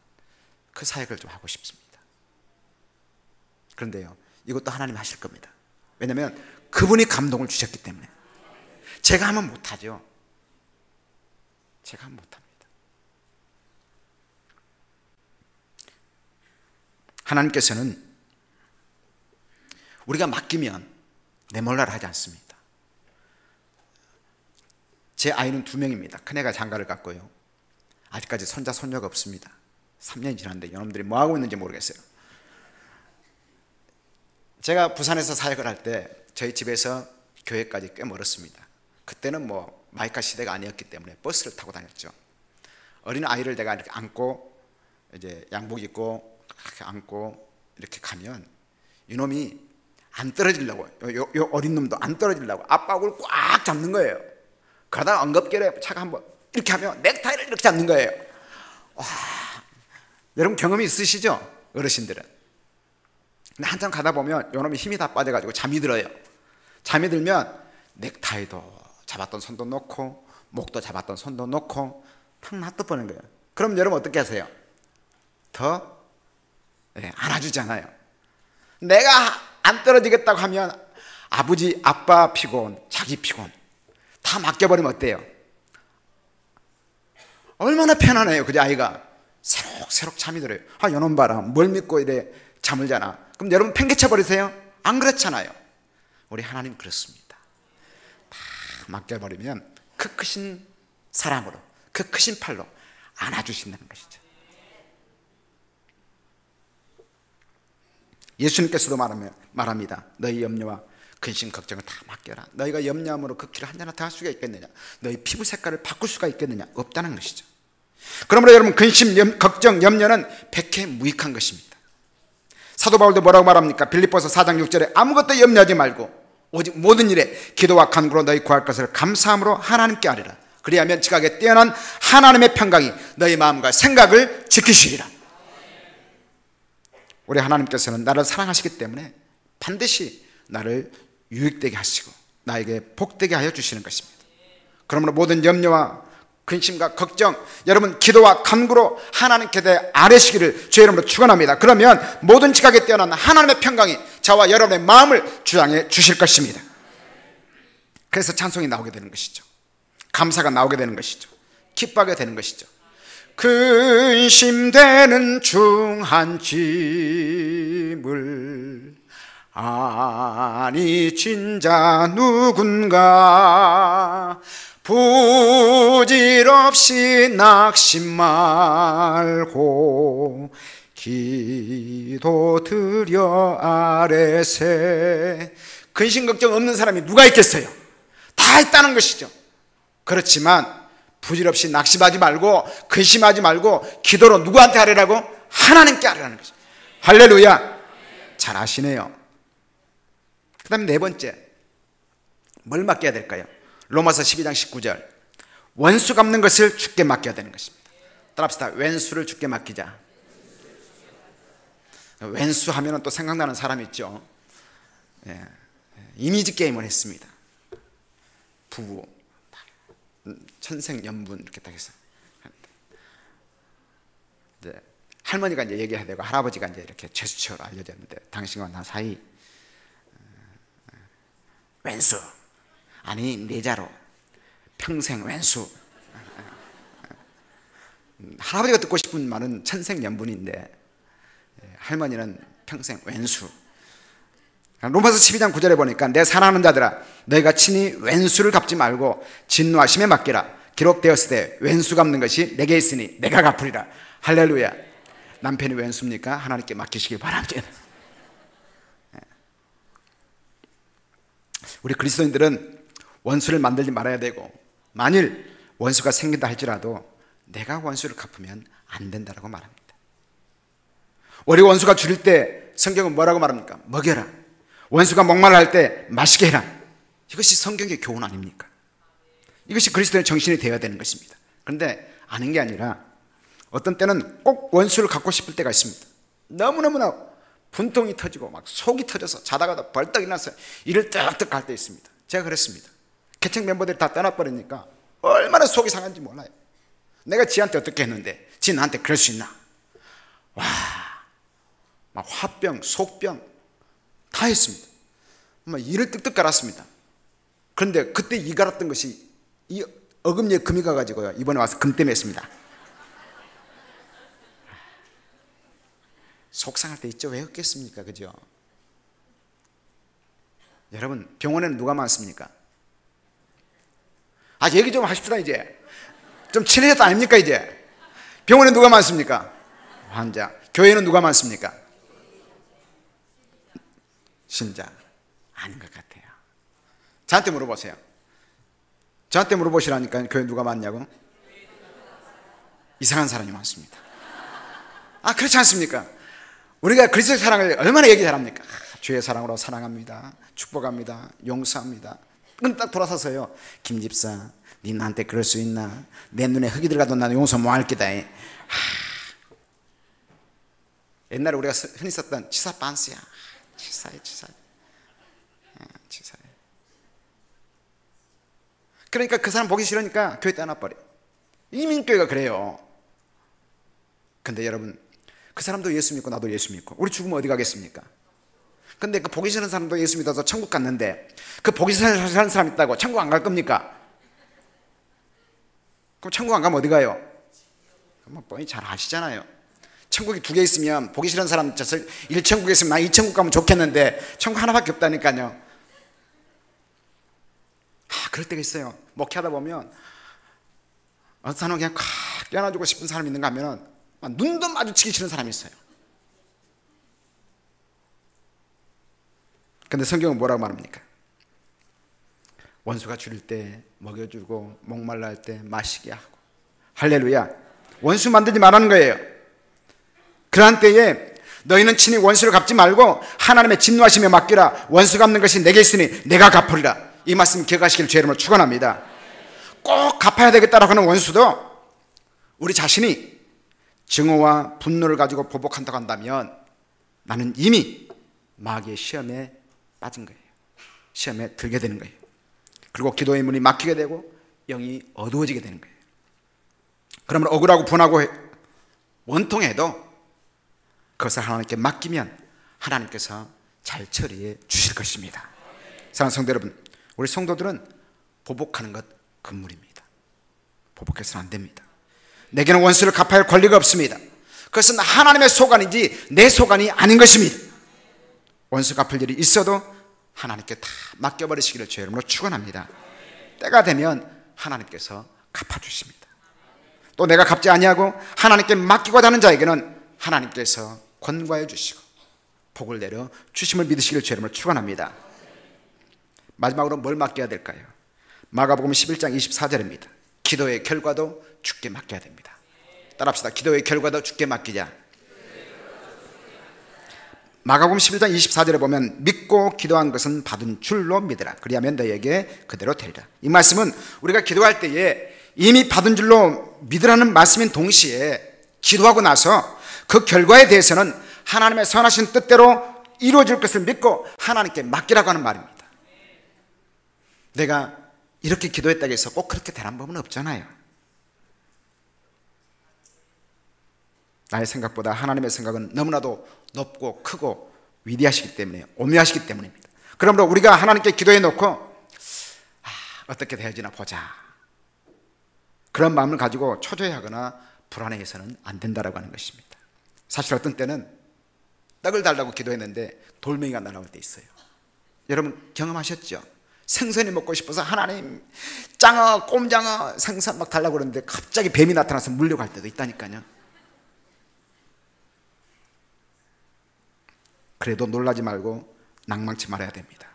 그 사역을 좀 하고 싶습니다. 그런데요, 이것도 하나님 하실 겁니다. 왜냐하면 그분이 감동을 주셨기 때문에. 제가 하면 못하죠. 제가 못합니다. 하나님께서는 우리가 맡기면 내몰라라 하지 않습니다. 제 아이는 2명입니다. 큰애가 장가를 갔고요. 아직까지 손자 손녀가 없습니다. 3년이 지났는데 여러분들이 뭐하고 있는지 모르겠어요. 제가 부산에서 사역을 할 때 저희 집에서 교회까지 꽤 멀었습니다. 그때는 뭐 마이카 시대가 아니었기 때문에 버스를 타고 다녔죠. 어린 아이를 내가 이렇게 안고 이제 양복 입고 이렇게 안고 이렇게 가면 이놈이 안 떨어지려고, 요 어린 놈도 안 떨어지려고 앞바구를 꽉 잡는 거예요. 그러다가 엉겁결에 차가 한번 이렇게 하면 넥타이를 이렇게 잡는 거예요. 와, 여러분 경험이 있으시죠? 어르신들은. 근데 한참 가다 보면 요놈이 힘이 다 빠져가지고 잠이 들어요. 잠이 들면 넥타이도 잡았던 손도 놓고 목도 잡았던 손도 놓고 탁 놔둬버리는 거예요. 그럼 여러분 어떻게 하세요? 더 안아주잖아요. 내가 안 떨어지겠다고 하면 아버지, 아빠 피곤, 자기 피곤 다 맡겨버리면 어때요? 얼마나 편안해요. 그죠? 아이가 새록새록 잠이 들어요. 아, 요놈 봐라, 뭘 믿고 이래 잠을 자나. 그럼 여러분 팽개쳐 버리세요? 안 그렇잖아요. 우리 하나님 그렇습니다. 다 맡겨버리면 그 크신 사랑으로, 그 크신 팔로 안아주신다는 것이죠. 예수님께서도 말합니다. 너희 염려와 근심 걱정을 다 맡겨라. 너희가 염려함으로 그 길을 한자나 더 할 수가 있겠느냐? 너희 피부 색깔을 바꿀 수가 있겠느냐? 없다는 것이죠. 그러므로 여러분 근심, 걱정, 염려는 백해무익한 것입니다. 사도 바울도 뭐라고 말합니까? 빌립보서 4장 6절에 아무것도 염려하지 말고 오직 모든 일에 기도와 간구로 너희 구할 것을 감사함으로 하나님께 아뢰라. 그리하면 지각에 뛰어난 하나님의 평강이 너희 마음과 생각을 지키시리라. 우리 하나님께서는 나를 사랑하시기 때문에 반드시 나를 유익되게 하시고 나에게 복되게 하여 주시는 것입니다. 그러므로 모든 염려와 근심과 걱정, 여러분 기도와 간구로 하나님께 대해 아뢰시기를 주의 이름으로 축원합니다. 그러면 모든 지각에 뛰어난 하나님의 평강이 저와 여러분의 마음을 주장해 주실 것입니다. 그래서 찬송이 나오게 되는 것이죠. 감사가 나오게 되는 것이죠. 기뻐하게 되는 것이죠. 근심되는 중한 짐을 아니 진자 누군가 부질없이 낙심 말고 기도 드려 아뢰세. 근심 걱정 없는 사람이 누가 있겠어요? 다 있다는 것이죠. 그렇지만 부질없이 낙심하지 말고 근심하지 말고 기도로 누구한테 하려고? 하나님께 하려는 거죠. 할렐루야. 잘 아시네요. 그 다음에 네 번째, 뭘 맡겨야 될까요? 로마서 12장 19절, 원수 갚는 것을 주께 맡겨야 되는 것입니다. 따라합시다. 왼수를 주께 맡기자. 왼수 하면 또 생각나는 사람 있죠. 이미지 게임을 했습니다. 부부 천생연분 이렇게 딱 해서 이제 할머니가 이제 얘기해야 되고 할아버지가 이제 이렇게 제스처로 알려졌는데 당신과 나 사이 왼수 아니 내자로 평생 왼수. 할아버지가 듣고 싶은 말은 천생연분인데 할머니는 평생 왼수. 로마서 12장 9절에 보니까 내 사랑하는 자들아 너희가 친히 왼수를 갚지 말고 진노하심에 맡기라. 기록되었으되 왼수 갚는 것이 내게 있으니 내가 갚으리라. 할렐루야. 남편이 왼수입니까? 하나님께 맡기시길 바랍니다. 우리 그리스도인들은 원수를 만들지 말아야 되고 만일 원수가 생긴다 할지라도 내가 원수를 갚으면 안 된다고 말합니다. 우리 원수가 줄일 때 성경은 뭐라고 말합니까? 먹여라. 원수가 목말라 때 마시게 해라. 이것이 성경의 교훈 아닙니까? 이것이 그리스도의 정신이 되어야 되는 것입니다. 그런데 아는 게 아니라 어떤 때는 꼭 원수를 갖고 싶을 때가 있습니다. 너무너무나 분통이 터지고 막 속이 터져서 자다가도 벌떡 일어나서 이를 떡떡 갈 때 있습니다. 제가 그랬습니다. 개척 멤버들이 다 떠나버리니까 얼마나 속이 상한지 몰라요. 내가 지한테 어떻게 했는데 지 나한테 그럴 수 있나. 와, 막 화병, 속병 다 했습니다. 막 이를 뜩뜩 갈았습니다. 그런데 그때 이 갈았던 것이 이 어금니에 금이 가가지고요, 이번에 와서 금 때문에 했습니다. 속상할 때 있죠. 왜 없겠습니까? 그죠? 여러분, 병원에는 누가 많습니까? 얘기 좀 하십시다. 이제 좀 친해졌다 아닙니까? 이제 병원에 누가 많습니까? 환자. 교회는 누가 많습니까? 신자. 아닌 것 같아요. 저한테 물어보세요. 저한테 물어보시라니까. 교회 누가 많냐고? 이상한 사람이 많습니다. 그렇지 않습니까? 우리가 그리스도의 사랑을 얼마나 얘기 잘합니까? 주의 사랑으로 사랑합니다, 축복합니다, 용서합니다. 그럼 딱 돌아서서요, 김 집사, 니 나한테 그럴 수 있나? 내 눈에 흙이 들어가도 나는 용서 못 할 게다. 옛날에 우리가 흔히 썼던 치사 반스야. 치사해. 그러니까 그 사람 보기 싫으니까 교회 떠나버려. 이민교회가 그래요. 근데 여러분, 그 사람도 예수 믿고 나도 예수 믿고 우리 죽으면 어디 가겠습니까? 근데 그 보기 싫은 사람도 예수 믿어서 천국 갔는데 그 보기 싫은 사람 있다고 천국 안 갈 겁니까? 그럼 천국 안 가면 어디 가요? 뭐 뻔히 잘 아시잖아요. 천국이 두 개 있으면 보기 싫은 사람 1천국에 있으면 나 2천국 가면 좋겠는데 천국 하나밖에 없다니까요. 그럴 때가 있어요. 목회하다 보면 어떤 사람은 그냥 콱 껴안아주고 싶은 사람이 있는가 하면은 눈도 마주치기 싫은 사람이 있어요. 근데 성경은 뭐라고 말합니까? 원수가 줄일 때 먹여주고 목말라 할 때 마시게 하고. 할렐루야. 원수 만들지 말라는 거예요. 그러한 때에 너희는 친히 원수를 갚지 말고 하나님의 진노하심에 맡기라. 원수 갚는 것이 내게 있으니 내가 갚으리라. 이 말씀 기억하시길 주의 이름으로 축원합니다. 꼭 갚아야 되겠다라고 하는 원수도 우리 자신이 증오와 분노를 가지고 보복한다고 한다면 나는 이미 마귀의 시험에 빠진 거예요. 시험에 들게 되는 거예요. 그리고 기도의 문이 막히게 되고 영이 어두워지게 되는 거예요. 그러면 억울하고 분하고 원통해도 그것을 하나님께 맡기면 하나님께서 잘 처리해 주실 것입니다. 사랑하는 성도 여러분, 우리 성도들은 보복하는 것 금물입니다. 보복해서는 안 됩니다. 내게는 원수를 갚아야 할 권리가 없습니다. 그것은 하나님의 소관이지 내 소관이 아닌 것입니다. 원수 갚을 일이 있어도 하나님께 다 맡겨버리시기를 주의 이름으로 축원합니다. 때가 되면 하나님께서 갚아주십니다. 또 내가 갚지 아니하고 하나님께 맡기고자 하는 자에게는 하나님께서 권고해 주시고 복을 내려 주심을 믿으시기를 주의 이름으로 축원합니다. 마지막으로 뭘 맡겨야 될까요? 마가복음 11장 24절입니다. 기도의 결과도 주께 맡겨야 됩니다. 따라합시다. 기도의 결과도 주께 맡기자. 마가복음 11장 24절에 보면 믿고 기도한 것은 받은 줄로 믿으라. 그리하면 너희에게 그대로 되리라. 이 말씀은 우리가 기도할 때에 이미 받은 줄로 믿으라는 말씀인 동시에 기도하고 나서 그 결과에 대해서는 하나님의 선하신 뜻대로 이루어질 것을 믿고 하나님께 맡기라고 하는 말입니다. 내가 이렇게 기도했다고 해서 꼭 그렇게 되는 법은 없잖아요. 나의 생각보다 하나님의 생각은 너무나도 높고 크고 위대하시기 때문에, 오묘하시기 때문입니다. 그러므로 우리가 하나님께 기도해 놓고 어떻게 되어지나 보자, 그런 마음을 가지고 초조해하거나 불안해해서는 안 된다라고 하는 것입니다. 사실 어떤 때는 떡을 달라고 기도했는데 돌멩이가 날아올 때 있어요. 여러분 경험하셨죠? 생선이 먹고 싶어서 하나님 짱어, 꼼장어, 생선 막 달라고 그러는데 갑자기 뱀이 나타나서 물려갈 때도 있다니까요. 그래도 놀라지 말고 낭망치 말아야 됩니다.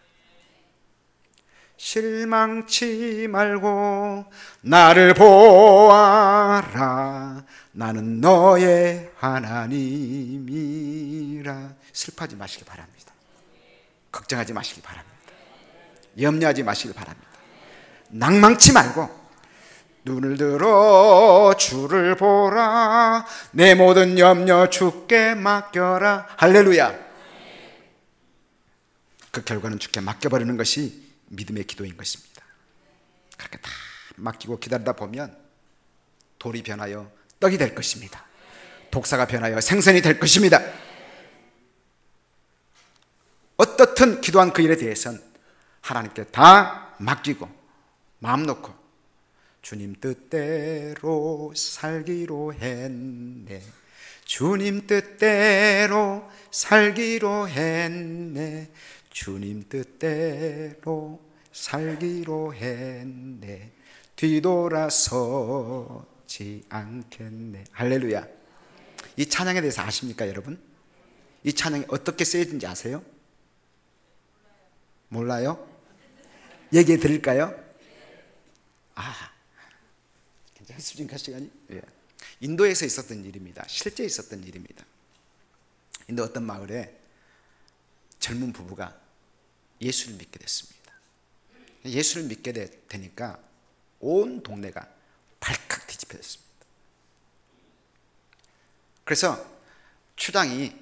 실망치 말고 나를 보아라. 나는 너의 하나님이라. 슬퍼하지 마시기 바랍니다. 걱정하지 마시기 바랍니다. 염려하지 마시기 바랍니다. 낭망치 말고 눈을 들어 주를 보라. 내 모든 염려 주께 맡겨라. 할렐루야. 그 결과는 주께 맡겨버리는 것이 믿음의 기도인 것입니다. 그렇게 다 맡기고 기다리다 보면 돌이 변하여 떡이 될 것입니다. 독사가 변하여 생선이 될 것입니다. 어떻든 기도한 그 일에 대해서는 하나님께 다 맡기고 마음 놓고 주님 뜻대로 살기로 했네. 주님 뜻대로 살기로 했네. 주님 뜻대로 살기로 했네. 뒤돌아서지 않겠네. 할렐루야. 이 찬양에 대해서 아십니까, 여러분? 이 찬양이 어떻게 쓰여진지 아세요? 몰라요? 얘기해 드릴까요? 괜찮습니까, 시간이? 예. 인도에서 있었던 일입니다. 실제 있었던 일입니다. 인도 어떤 마을에 젊은 부부가 예수를 믿게 됐습니다. 예수를 믿게 되니까 온 동네가 발칵 뒤집혀졌습니다. 그래서 추장이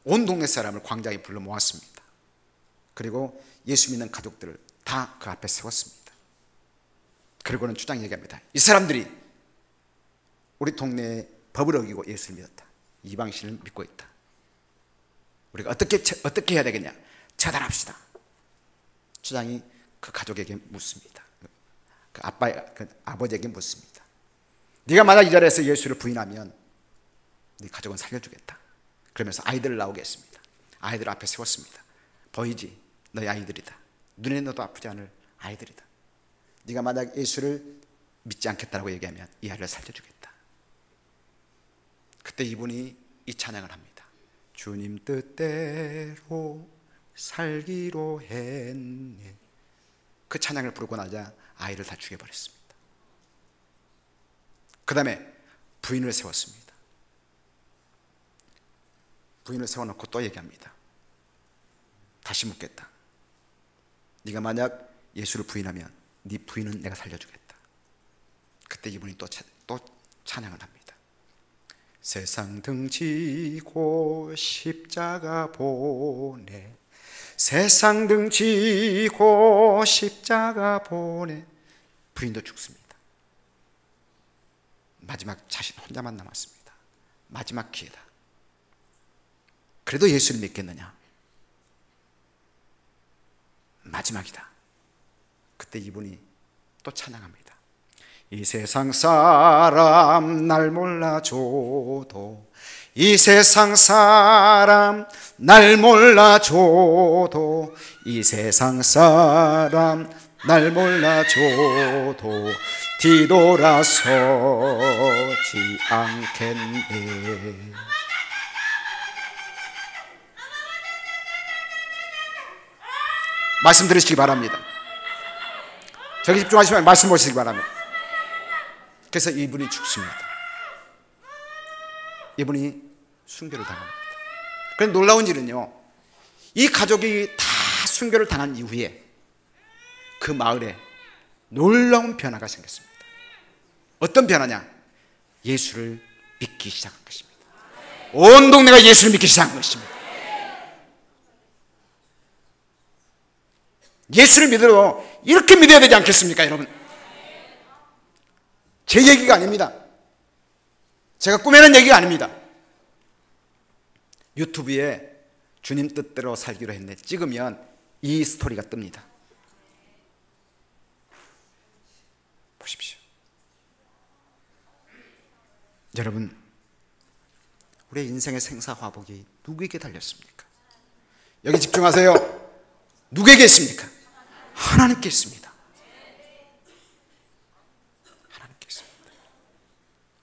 온 동네 사람을 광장에 불러 모았습니다. 그리고 예수 믿는 가족들을 다 그 앞에 세웠습니다. 그리고는 추장이 얘기합니다. 이 사람들이 우리 동네에 법을 어기고 예수를 믿었다. 이방신을 믿고 있다. 우리가 어떻게 해야 되겠냐? 처단합시다. 추장이 그 가족에게 묻습니다. 그 아버지에게 묻습니다. 네가 만약 이 자리에서 예수를 부인하면 네 가족은 살려주겠다. 그러면서 아이들을 나오게 했습니다. 아이들 앞에 세웠습니다. 보이지? 너희 아이들이다. 눈에 넣어도 아프지 않을 아이들이다. 네가 만약 예수를 믿지 않겠다고 얘기하면 이 아이를 살려주겠다. 그때 이분이 이 찬양을 합니다. 주님 뜻대로 살기로 했네. 그 찬양을 부르고 나자 아이를 다 죽여버렸습니다. 그 다음에 부인을 세웠습니다. 부인을 세워놓고 또 얘기합니다. 다시 묻겠다. 네가 만약 예수를 부인하면 네 부인은 내가 살려주겠다. 그때 이분이 또 찬양을 합니다. 세상 등지고 십자가 보내. 세상 등지고 십자가 보내. 부인도 죽습니다. 마지막 자신 혼자만 남았습니다. 마지막 기회다. 그래도 예수를 믿겠느냐? 마지막이다. 그때 이분이 또 찬양합니다. 이 세상 사람 날 몰라줘도, 이 세상 사람 날 몰라줘도, 이 세상 사람 날 몰라줘도 뒤돌아서지 않겠네. 말씀 들으시기 바랍니다. 저기 집중하시면 말씀 보시기 바랍니다. 그래서 이분이 죽습니다. 이분이 순교를 당합니다. 그런데 놀라운 일은요, 이 가족이 다 순교를 당한 이후에 그 마을에 놀라운 변화가 생겼습니다. 어떤 변화냐? 예수를 믿기 시작한 것입니다. 온 동네가 예수를 믿기 시작한 것입니다. 예수를 믿어도 이렇게 믿어야 되지 않겠습니까, 여러분? 제 얘기가 아닙니다. 제가 꾸며낸 얘기가 아닙니다. 유튜브에 주님 뜻대로 살기로 했네 찍으면 이 스토리가 뜹니다. 보십시오. 여러분, 우리의 인생의 생사화복이 누구에게 달렸습니까? 여기 집중하세요. 누구에게 있습니까? 하나님께 있습니다. 하나님께 있습니다.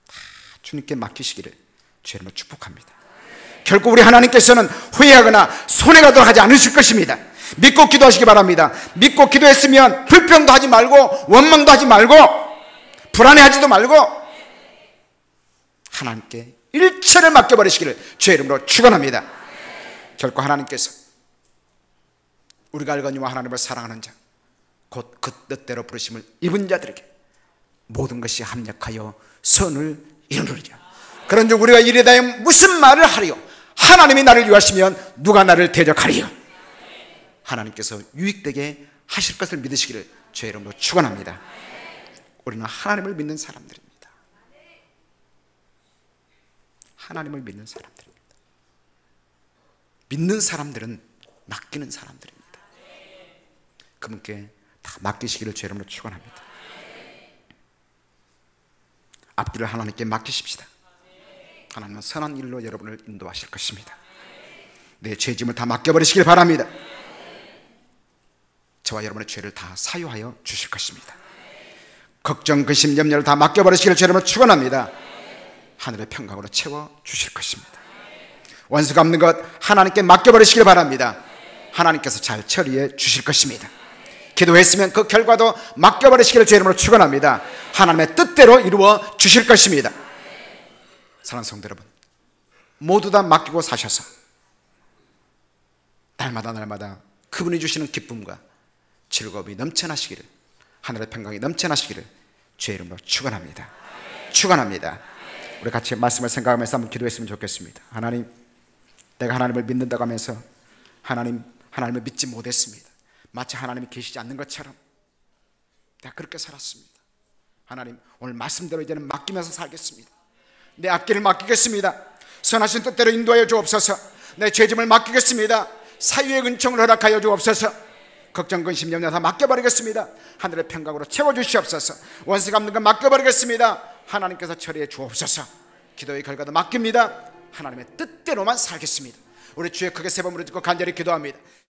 다 주님께 맡기시기를 주님으로 축복합니다. 결국 우리 하나님께서는 후회하거나 손해가도록 하지 않으실 것입니다. 믿고 기도하시기 바랍니다. 믿고 기도했으면 불평도 하지 말고 원망도 하지 말고 불안해하지도 말고 하나님께 일체를 맡겨버리시기를 주의 이름으로 축원합니다. 결코 하나님께서 우리가 알거니와 하나님을 사랑하는 자, 곧 그 뜻대로 부르심을 입은 자들에게 모든 것이 합력하여 선을 이루느니라. 그런즉 우리가 이에 대하여 무슨 말을 하리요? 하나님이 나를 위하시면 누가 나를 대적하리요? 하나님께서 유익되게 하실 것을 믿으시기를 주의 이름으로 축원합니다. 우리는 하나님을 믿는 사람들입니다. 하나님을 믿는 사람들입니다. 믿는 사람들은 맡기는 사람들입니다. 그분께 다 맡기시기를 주의 이름으로 축원합니다. 앞길을 하나님께 맡기십시다. 하나님은 선한 일로 여러분을 인도하실 것입니다. 내 죄짐을 다 맡겨버리시길 바랍니다. 저와 여러분의 죄를 다 사유하여 주실 것입니다. 걱정, 근심, 염려를 다 맡겨버리시기를 여러분을 축원합니다. 하늘의 평강으로 채워주실 것입니다. 원수가 없는 것 하나님께 맡겨버리시길 바랍니다. 하나님께서 잘 처리해 주실 것입니다. 기도했으면 그 결과도 맡겨버리시기를 주 이름으로 축원합니다. 하나님의 뜻대로 이루어 주실 것입니다. 사랑하는 성도 여러분, 모두 다 맡기고 사셔서 날마다 그분이 주시는 기쁨과 즐거움이 넘쳐나시기를, 하늘의 평강이 넘쳐나시기를 주의 이름으로 축원합니다. 축원합니다. 우리 같이 말씀을 생각하면서 한번 기도했으면 좋겠습니다. 하나님, 내가 하나님을 믿는다고 하면서 하나님을 믿지 못했습니다. 마치 하나님이 계시지 않는 것처럼 내가 그렇게 살았습니다. 하나님, 오늘 말씀대로 이제는 맡기면서 살겠습니다. 내 앞길을 맡기겠습니다. 선하신 뜻대로 인도하여 주옵소서. 내 죄짐을 맡기겠습니다. 사유의 은총을 허락하여 주옵소서. 걱정, 근심, 염려 다 맡겨버리겠습니다. 하늘의 평강으로 채워주시옵소서. 원수가 없는 것 맡겨버리겠습니다. 하나님께서 처리해 주옵소서. 기도의 결과도 맡깁니다. 하나님의 뜻대로만 살겠습니다. 우리 주의 크게 세 번 부르짖고 간절히 기도합니다.